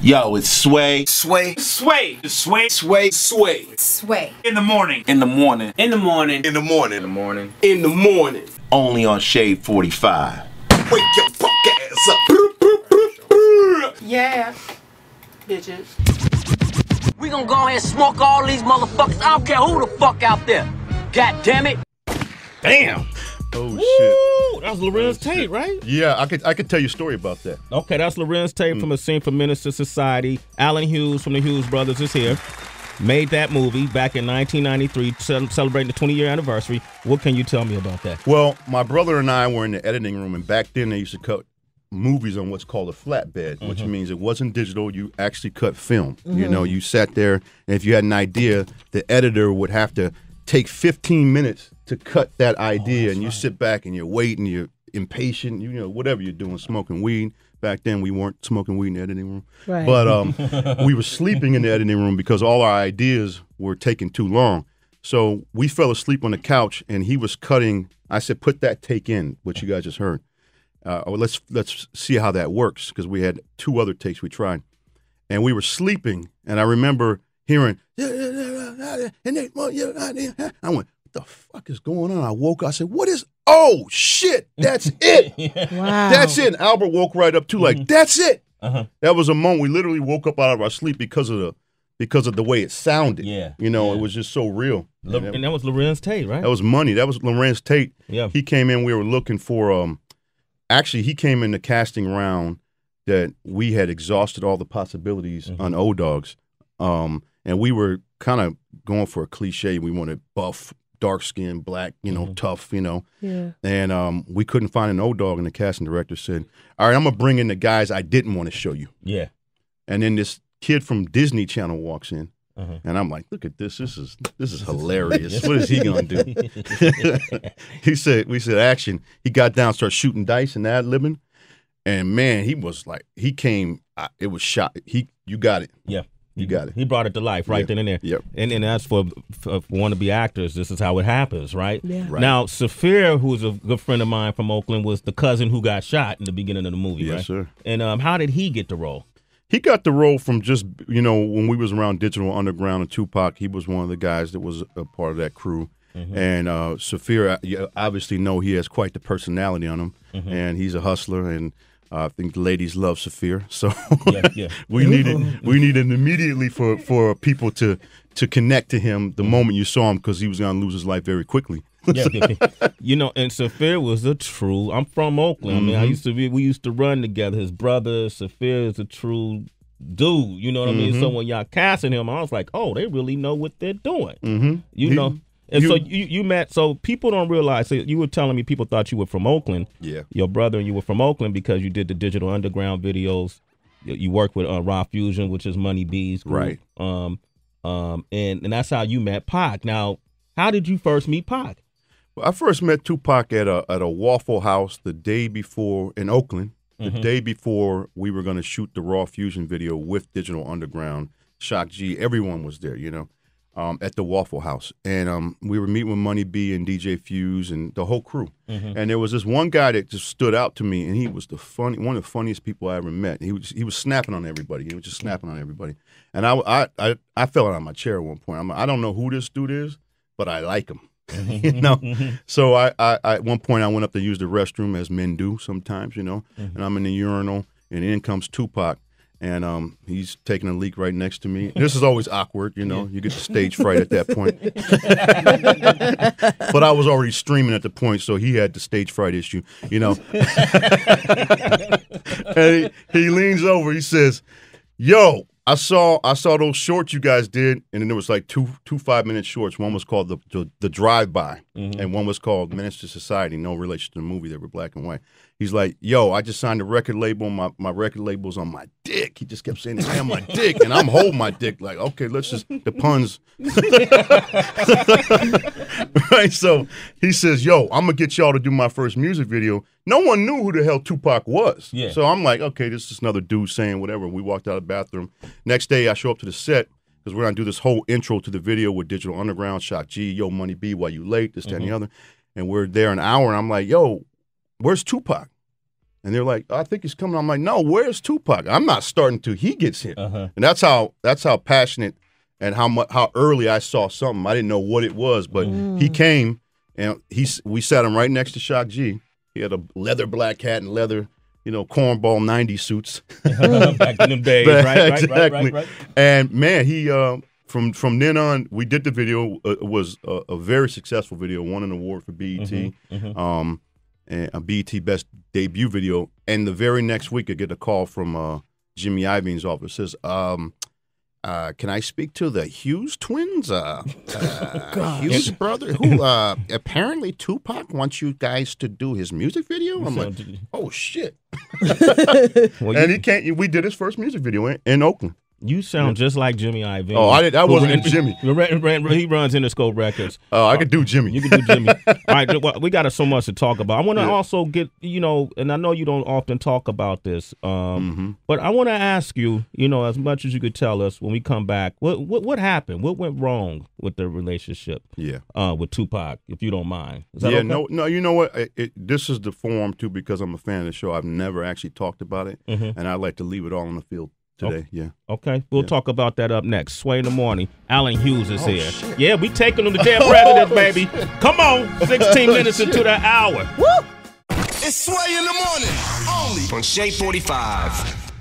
Yo, it's Sway. Sway. Sway. Sway. Sway. Sway. Sway. In the morning. In the morning. In the morning. In the morning. In the morning. In the morning. Only on Shade 45. Wake your fuck ass up. Yeah. Bitches. We gonna go ahead and smoke all these motherfuckers. I don't care who the fuck out there. God damn it. Damn. Oh Woo! shit. That was Lorenz Tate, right? Yeah, I could tell you a story about that. Okay, that's Lorenz Tate from A Scene from Menace to Society. Alan Hughes from the Hughes Brothers is here. Made that movie back in 1993, celebrating the 20-year anniversary. What can you tell me about that? Well, my brother and I were in the editing room, and back then they used to cut movies on what's called a flatbed, which means it wasn't digital. You actually cut film. You know, you sat there, and if you had an idea, the editor would have to take 15 minutes to cut that idea, and you sit back and you're waiting, you're impatient, you know, whatever you're doing, smoking weed. Back then, we weren't smoking weed in the editing room. Right. But we were sleeping in the editing room because all our ideas were taking too long. So we fell asleep on the couch, and he was cutting. I said, put that take in, which you guys just heard. Let's see how that works, because we had two other takes we tried. And we were sleeping, and I remember hearing, I went, what the fuck is going on? I woke up, I said, what is, oh shit, that's it. Wow. That's it. And Alba woke right up too, like, that's it. That was a moment we literally woke up out of our sleep because of the way it sounded. Yeah. You know, it was just so real. And that was Lorenz Tate, right? That was money. That was Lorenz Tate. Yeah. He came in, we were looking for, actually he came in the casting round that we had exhausted all the possibilities on O-Dogs. And we were kind of going for a cliche. We wanted buff, dark skin, black, you know, tough, you know. Yeah. And we couldn't find an O-Dog, and the casting director said, all right, I'm going to bring in the guys I didn't want to show you. Yeah. And then this kid from Disney Channel walks in, and I'm like, look at this. This is hilarious. What is he going to do? We said, action. He got down, started shooting dice and ad-libbing. And, man, he was like, he came, it was shot. You got it. Yeah. You got it. He brought it to life right then and there. Yep. And that's for wannabe actors. This is how it happens, right? Yeah. Right. Now, Saphir, who's a good friend of mine from Oakland, was the cousin who got shot in the beginning of the movie, right? Yes, sir. And how did he get the role? He got the role from just, you know, when we was around Digital Underground and Tupac, he was one of the guys that was a part of that crew. And Saphir, you obviously know he has quite the personality on him, and he's a hustler, and I think the ladies love Saphir, so we needed immediately for people to connect to him the moment you saw him, because he was going to lose his life very quickly. You know, and Saphir was a true. I'm from Oakland. I mean, we used to run together. His brother Saphir is a true dude. You know what I mean? So when y'all casting him, I was like, oh, they really know what they're doing. You know. And so you met, so people don't realize, so you were telling me people thought you were from Oakland. Yeah. Your brother and you were from Oakland because you did the Digital Underground videos. You worked with Raw Fusion, which is Money B's group. Right. And that's how you met Pac. Now, how did you first meet Pac? Well, I first met Tupac at a Waffle House the day before, in Oakland, the day before we were going to shoot the Raw Fusion video with Digital Underground. Shock G, everyone was there, you know. At the Waffle House, and we were meeting with Money B and DJ Fuse and the whole crew. And there was this one guy that just stood out to me, and he was one of the funniest people I ever met. He was snapping on everybody. He was just snapping on everybody. And I fell out of my chair at one point. I don't know who this dude is, but I like him. You know. So I at one point I went up to use the restroom, as men do sometimes, you know. And I'm in the urinal, and in comes Tupac. And he's taking a leak right next to me. This is always awkward, you know. You get the stage fright at that point. But I was already streaming at the point, so he had the stage fright issue, you know. And he leans over. He says, "Yo, I saw those shorts you guys did, and then there was like two 5-minute shorts. One was called the Drive-By, and one was called Menace to Society. No relation to the movie; they were black and white." He's like, "Yo, I just signed a record label. My record label's on my dick." He just kept saying, "It's on my dick," and I'm holding my dick like, okay, let's just the puns. Right? So he says, "Yo, I'm gonna get y'all to do my first music video." No one knew who the hell Tupac was. Yeah. So I'm like, okay, this is another dude saying whatever. We walked out of the bathroom. Next day, I show up to the set because we're gonna do this whole intro to the video with Digital Underground, Shock G, Yo, Money B, Why You Late, this, that, and the other. And we're there an hour, and I'm like, yo, where's Tupac? And they're like, I think he's coming. I'm like, no, where's Tupac? I'm not starting till he gets here. And that's how passionate and how early I saw something. I didn't know what it was, but he came and we sat him right next to Shock G. He had a leather black hat and leather, cornball 90s suits. Back in them days, right. And man, he from then on, we did the video. It was a very successful video. Won an award for BET. And a BET Best Debut Video. And the very next week, I get a call from Jimmy Iovine's office. It says, can I speak to the Hughes twins? Hughes brother, who apparently Tupac wants you guys to do his music video? I'm like, oh, shit. And he can't. We did his first music video in Oakland. You sound just like Jimmy Iovine. Oh, I wasn't Jimmy. He runs Interscope Records. Oh, I could do Jimmy. You can do Jimmy. All right, well, we got so much to talk about. I want to also get, and I know you don't often talk about this, but I want to ask you, as much as you could tell us when we come back, what happened? What went wrong with the relationship? With Tupac, if you don't mind. Is that okay? No. You know what? This is the forum too, because I'm a fan of the show. I've never actually talked about it, and I'd like to leave it all on the field today. Okay. We'll talk about that up next. Sway in the morning. Alan Hughes is here. Shit. Yeah, we taking them to dead predators, baby. Come on. 16 minutes into the hour. It's Sway in the morning, only on Shade 45.